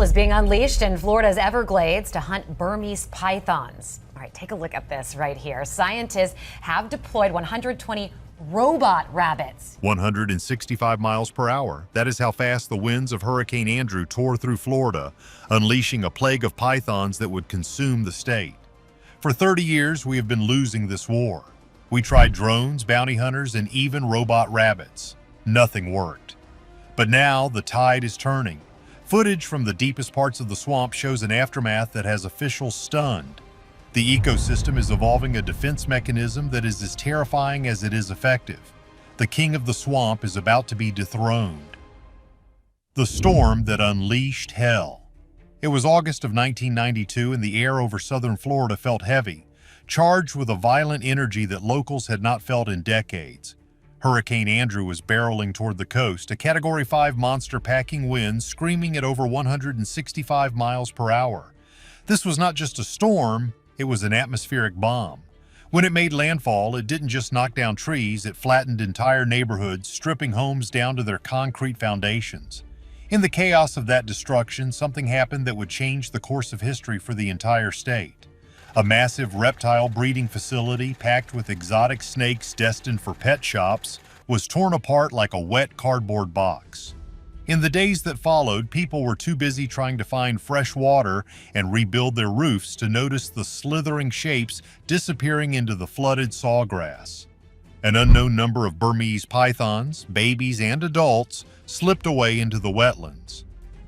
is being unleashed in Florida's Everglades to hunt Burmese pythons. All right, take a look at this right here. Scientists have deployed 120 robot rabbits. 165 miles per hour. That is how fast the winds of Hurricane Andrew tore through Florida, unleashing a plague of pythons that would consume the state. For 30 years, we have been losing this war. We tried drones, bounty hunters, and even robot rabbits. Nothing worked. But now the tide is turning. Footage from the deepest parts of the swamp shows an aftermath that has officials stunned. The ecosystem is evolving a defense mechanism that is as terrifying as it is effective. The king of the swamp is about to be dethroned. The storm that unleashed hell. It was August of 1992 and the air over southern Florida felt heavy, charged with a violent energy that locals had not felt in decades. Hurricane Andrew was barreling toward the coast, a Category 5 monster packing winds screaming at over 165 miles per hour. This was not just a storm, it was an atmospheric bomb. When it made landfall, it didn't just knock down trees, it flattened entire neighborhoods, stripping homes down to their concrete foundations. In the chaos of that destruction, something happened that would change the course of history for the entire state. A massive reptile breeding facility packed with exotic snakes destined for pet shops was torn apart like a wet cardboard box. In the days that followed, people were too busy trying to find fresh water and rebuild their roofs to notice the slithering shapes disappearing into the flooded sawgrass. An unknown number of Burmese pythons, babies and adults, slipped away into the wetlands.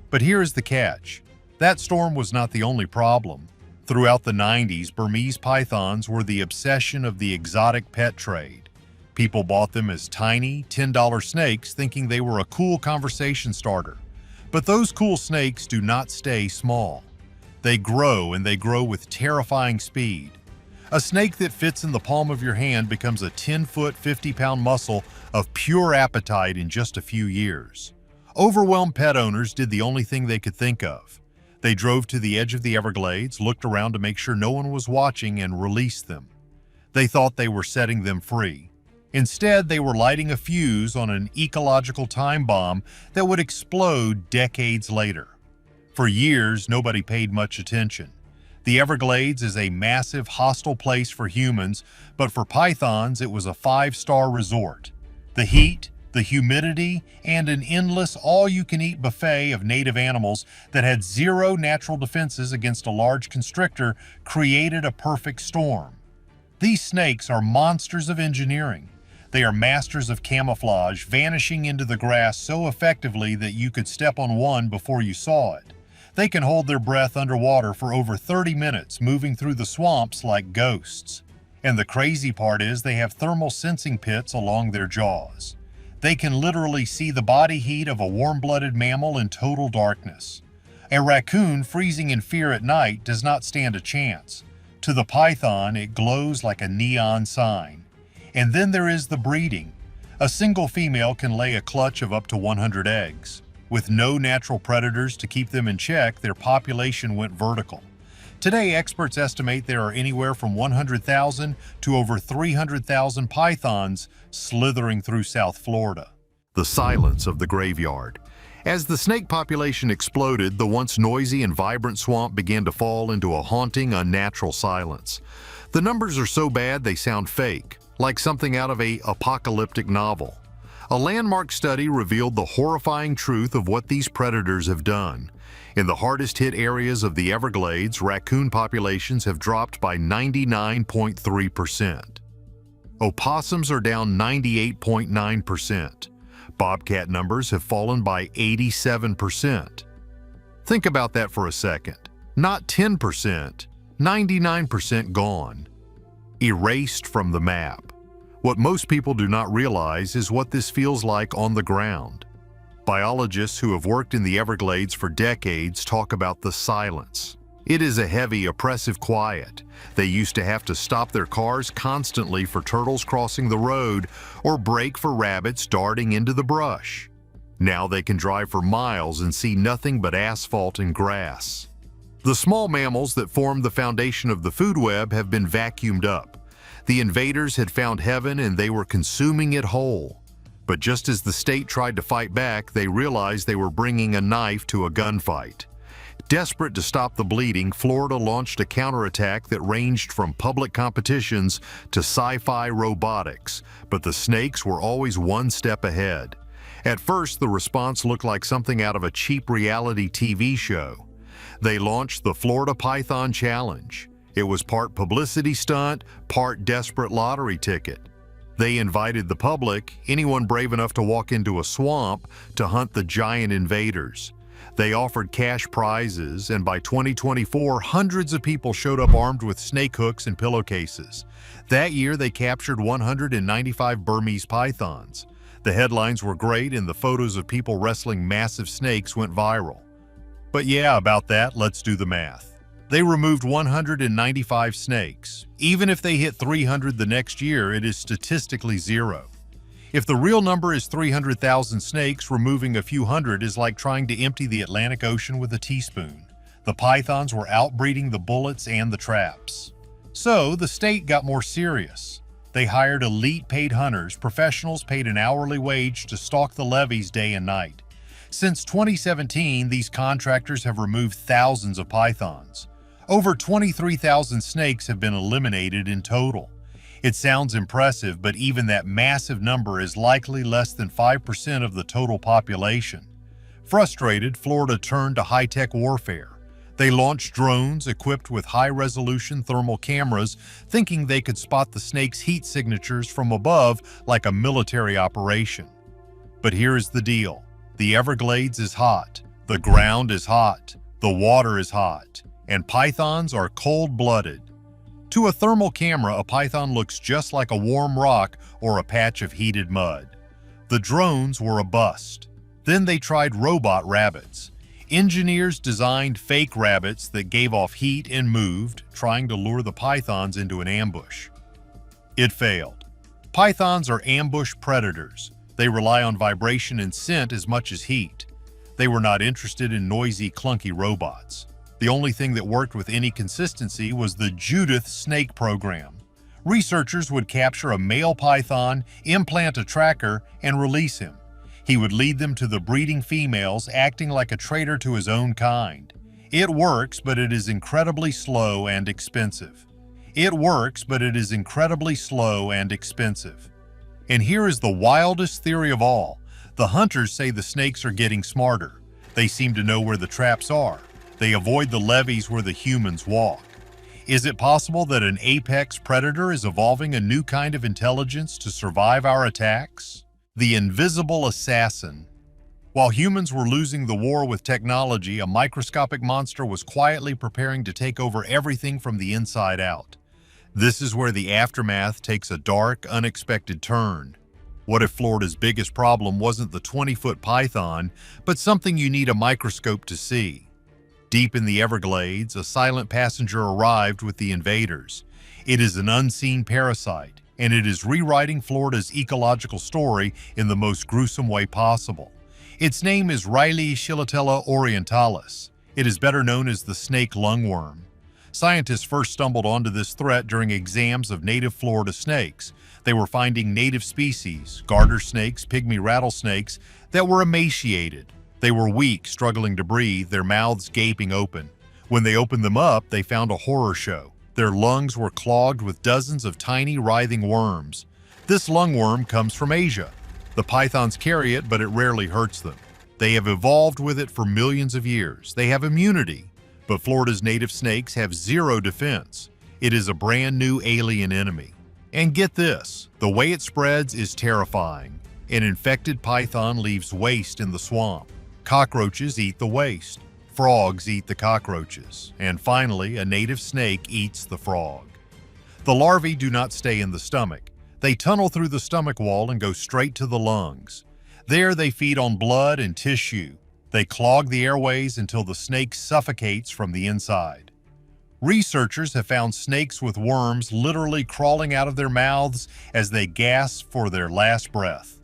But here is the catch. That storm was not the only problem. Throughout the 90s, Burmese pythons were the obsession of the exotic pet trade. People bought them as tiny, $10 snakes, thinking they were a cool conversation starter. But those cool snakes do not stay small. They grow, and they grow with terrifying speed. A snake that fits in the palm of your hand becomes a 10-foot, 50-pound muscle of pure appetite in just a few years. Overwhelmed pet owners did the only thing they could think of. They drove to the edge of the Everglades, looked around to make sure no one was watching, and released them. They thought they were setting them free. Instead, they were lighting a fuse on an ecological time bomb that would explode decades later. For years, nobody paid much attention. The Everglades is a massive, hostile place for humans, but for pythons, it was a 5-star resort. The heat, the humidity, and an endless all-you-can-eat buffet of native animals that had zero natural defenses against a large constrictor created a perfect storm. These snakes are monsters of engineering. They are masters of camouflage, vanishing into the grass so effectively that you could step on one before you saw it. They can hold their breath underwater for over 30 minutes, moving through the swamps like ghosts. And the crazy part is they have thermal sensing pits along their jaws. They can literally see the body heat of a warm-blooded mammal in total darkness. A raccoon freezing in fear at night does not stand a chance. To the python, it glows like a neon sign. And then there is the breeding. A single female can lay a clutch of up to 100 eggs. With no natural predators to keep them in check, their population went vertical. Today, experts estimate there are anywhere from 100,000 to over 300,000 pythons slithering through South Florida. The silence of the graveyard. As the snake population exploded, the once noisy and vibrant swamp began to fall into a haunting, unnatural silence. The numbers are so bad they sound fake, like something out of an apocalyptic novel. A landmark study revealed the horrifying truth of what these predators have done. In the hardest-hit areas of the Everglades, raccoon populations have dropped by 99.3%. Opossums are down 98.9%. Bobcat numbers have fallen by 87%. Think about that for a second. Not 10%, 99% gone. Erased from the map. What most people do not realize is what this feels like on the ground. Biologists who have worked in the Everglades for decades talk about the silence. It is a heavy, oppressive quiet. They used to have to stop their cars constantly for turtles crossing the road or brake for rabbits darting into the brush. Now they can drive for miles and see nothing but asphalt and grass. The small mammals that form the foundation of the food web have been vacuumed up. The invaders had found heaven and they were consuming it whole. But just as the state tried to fight back, they realized they were bringing a knife to a gunfight. Desperate to stop the bleeding, Florida launched a counterattack that ranged from public competitions to sci-fi robotics, but the snakes were always one step ahead. At first, the response looked like something out of a cheap reality TV show. They launched the Florida Python Challenge. It was part publicity stunt, part desperate lottery ticket. They invited the public, anyone brave enough to walk into a swamp, to hunt the giant invaders. They offered cash prizes, and by 2024, hundreds of people showed up armed with snake hooks and pillowcases. That year, they captured 195 Burmese pythons. The headlines were great, and the photos of people wrestling massive snakes went viral. But yeah, about that, let's do the math. They removed 195 snakes. Even if they hit 300 the next year, it is statistically zero. If the real number is 300,000 snakes, removing a few hundred is like trying to empty the Atlantic Ocean with a teaspoon. The pythons were outbreeding the bullets and the traps. So the state got more serious. They hired elite paid hunters, professionals paid an hourly wage to stalk the levees day and night. Since 2017, these contractors have removed thousands of pythons. Over 23,000 snakes have been eliminated in total. It sounds impressive, but even that massive number is likely less than 5% of the total population. Frustrated, Florida turned to high-tech warfare. They launched drones equipped with high-resolution thermal cameras, thinking they could spot the snake's heat signatures from above like a military operation. But here is the deal. The Everglades is hot, the ground is hot, the water is hot, and pythons are cold-blooded. To a thermal camera, a python looks just like a warm rock or a patch of heated mud. The drones were a bust. Then they tried robot rabbits. Engineers designed fake rabbits that gave off heat and moved, trying to lure the pythons into an ambush. It failed. Pythons are ambush predators. They rely on vibration and scent as much as heat. They were not interested in noisy, clunky robots. The only thing that worked with any consistency was the Judith snake program. Researchers would capture a male python, implant a tracker, and release him. He would lead them to the breeding females, acting like a traitor to his own kind. It works, but it is incredibly slow and expensive. It works, but it is incredibly slow and expensive. And here is the wildest theory of all. The hunters say the snakes are getting smarter. They seem to know where the traps are. They avoid the levees where the humans walk. Is it possible that an apex predator is evolving a new kind of intelligence to survive our attacks? The invisible assassin. While humans were losing the war with technology, a microscopic monster was quietly preparing to take over everything from the inside out. This is where the aftermath takes a dark, unexpected turn. What if Florida's biggest problem wasn't the 20-foot python, but something you need a microscope to see? Deep in the Everglades, a silent passenger arrived with the invaders. It is an unseen parasite, and it is rewriting Florida's ecological story in the most gruesome way possible. Its name is Riley-Shillitella orientalis. It is better known as the snake lungworm. Scientists first stumbled onto this threat during exams of native Florida snakes. They were finding native species, garter snakes, pygmy rattlesnakes, that were emaciated. They were weak, struggling to breathe, their mouths gaping open. When they opened them up, they found a horror show. Their lungs were clogged with dozens of tiny, writhing worms. This lungworm comes from Asia. The pythons carry it, but it rarely hurts them. They have evolved with it for millions of years. They have immunity. But Florida's native snakes have zero defense. It is a brand new alien enemy. And get this, the way it spreads is terrifying. An infected python leaves waste in the swamp. Cockroaches eat the waste. Frogs eat the cockroaches. And finally, a native snake eats the frog. The larvae do not stay in the stomach. They tunnel through the stomach wall and go straight to the lungs. There they feed on blood and tissue. They clog the airways until the snake suffocates from the inside. Researchers have found snakes with worms literally crawling out of their mouths as they gasp for their last breath.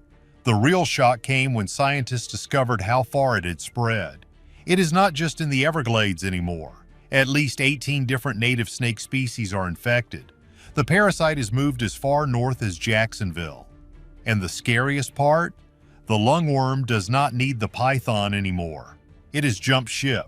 The real shock came when scientists discovered how far it had spread. It is not just in the Everglades anymore. At least 18 different native snake species are infected. The parasite has moved as far north as Jacksonville. And the scariest part? The lungworm does not need the python anymore. It has jumped ship.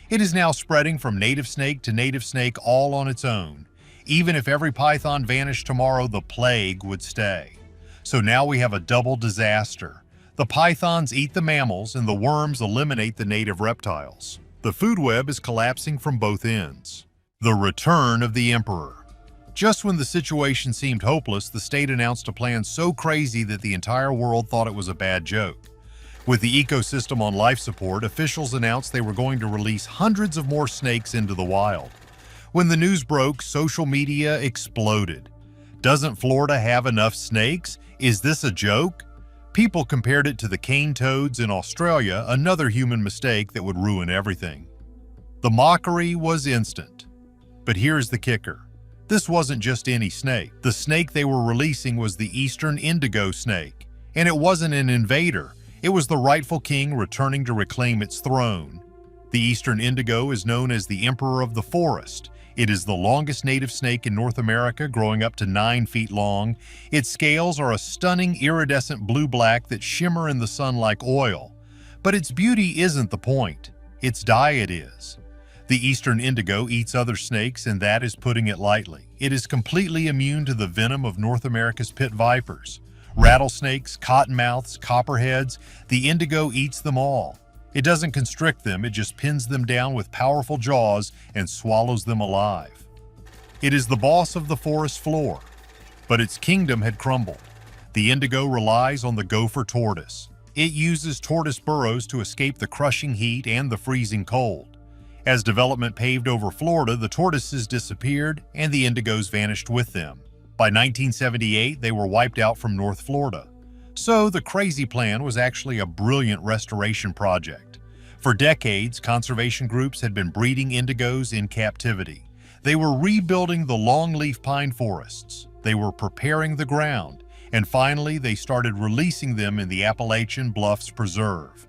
It is now spreading from native snake to native snake all on its own. Even if every python vanished tomorrow, the plague would stay. So now we have a double disaster. The pythons eat the mammals and the worms eliminate the native reptiles. The food web is collapsing from both ends. The return of the emperor. Just when the situation seemed hopeless, the state announced a plan so crazy that the entire world thought it was a bad joke. With the ecosystem on life support, officials announced they were going to release hundreds of more snakes into the wild. When the news broke, social media exploded. Doesn't Florida have enough snakes? Is this a joke? People compared it to the cane toads in Australia, another human mistake that would ruin everything. The mockery was instant. But here's the kicker. This wasn't just any snake. The snake they were releasing was the eastern indigo snake. And it wasn't an invader. It was the rightful king returning to reclaim its throne. The eastern indigo is known as the emperor of the forest. It is the longest native snake in North America, growing up to 9 feet long. Its scales are a stunning iridescent blue-black that shimmer in the sun like oil. But its beauty isn't the point. Its diet is. The eastern indigo eats other snakes, and that is putting it lightly. It is completely immune to the venom of North America's pit vipers. Rattlesnakes, cottonmouths, copperheads, the indigo eats them all. It doesn't constrict them, it just pins them down with powerful jaws and swallows them alive. It is the boss of the forest floor, but its kingdom had crumbled. The indigo relies on the gopher tortoise. It uses tortoise burrows to escape the crushing heat and the freezing cold. As development paved over Florida, the tortoises disappeared and the indigos vanished with them. By 1978, they were wiped out from North Florida. So the crazy plan was actually a brilliant restoration project. For decades, conservation groups had been breeding indigos in captivity. They were rebuilding the longleaf pine forests. They were preparing the ground. And finally, they started releasing them in the Appalachian Bluffs Preserve.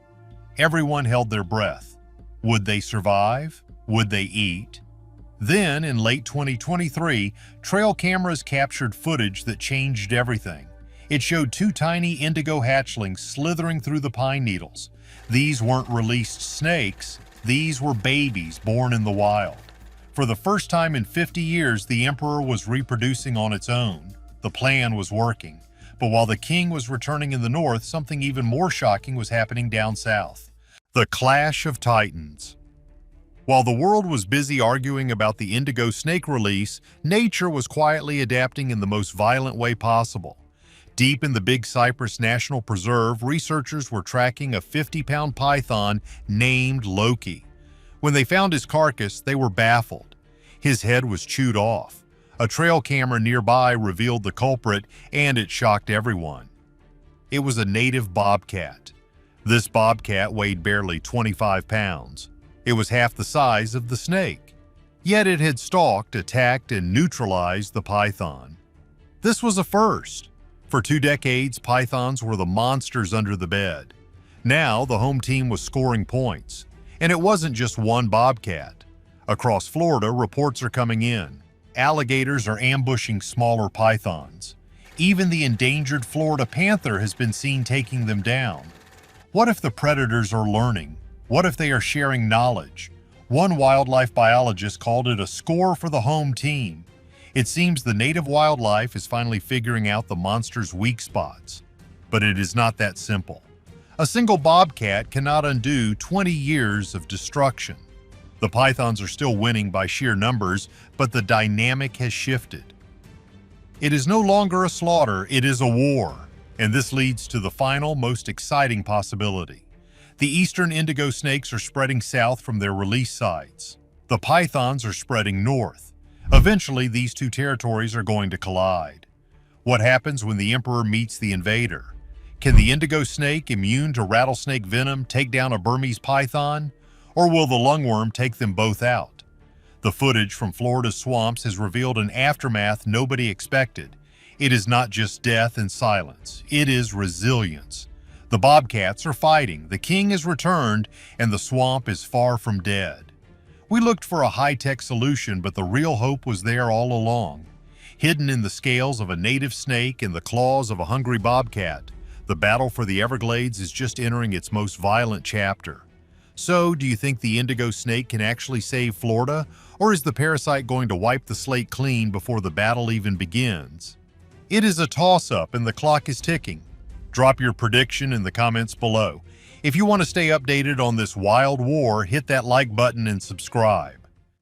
Everyone held their breath. Would they survive? Would they eat? Then, in late 2023, trail cameras captured footage that changed everything. It showed 2 tiny indigo hatchlings slithering through the pine needles. These weren't released snakes, these were babies born in the wild. For the first time in 50 years, the emperor was reproducing on its own. The plan was working. But while the king was returning in the north, something even more shocking was happening down south. The clash of titans. While the world was busy arguing about the indigo snake release, nature was quietly adapting in the most violent way possible. Deep in the Big Cypress National Preserve, researchers were tracking a 50-pound python named Loki. When they found his carcass, they were baffled. His head was chewed off. A trail camera nearby revealed the culprit, and it shocked everyone. It was a native bobcat. This bobcat weighed barely 25 pounds. It was half the size of the snake. Yet it had stalked, attacked, and neutralized the python. This was a first. For 2 decades, pythons were the monsters under the bed. Now, the home team was scoring points. And it wasn't just one bobcat. Across Florida, reports are coming in. Alligators are ambushing smaller pythons. Even the endangered Florida panther has been seen taking them down. What if the predators are learning? What if they are sharing knowledge? One wildlife biologist called it a score for the home team. It seems the native wildlife is finally figuring out the monster's weak spots. But it is not that simple. A single bobcat cannot undo 20 years of destruction. The pythons are still winning by sheer numbers, but the dynamic has shifted. It is no longer a slaughter, it is a war. And this leads to the final, most exciting possibility. The eastern indigo snakes are spreading south from their release sites. The pythons are spreading north. Eventually, these 2 territories are going to collide. What happens when the emperor meets the invader? Can the indigo snake, immune to rattlesnake venom, take down a Burmese python? Or will the lungworm take them both out? The footage from Florida's swamps has revealed an aftermath nobody expected. It is not just death and silence, it is resilience. The bobcats are fighting, the king has returned, and the swamp is far from dead. We looked for a high-tech solution, but the real hope was there all along. Hidden in the scales of a native snake and the claws of a hungry bobcat, the battle for the Everglades is just entering its most violent chapter. So, do you think the indigo snake can actually save Florida, or is the parasite going to wipe the slate clean before the battle even begins? It is a toss-up and the clock is ticking. Drop your prediction in the comments below. If you want to stay updated on this wild war, hit that like button and subscribe.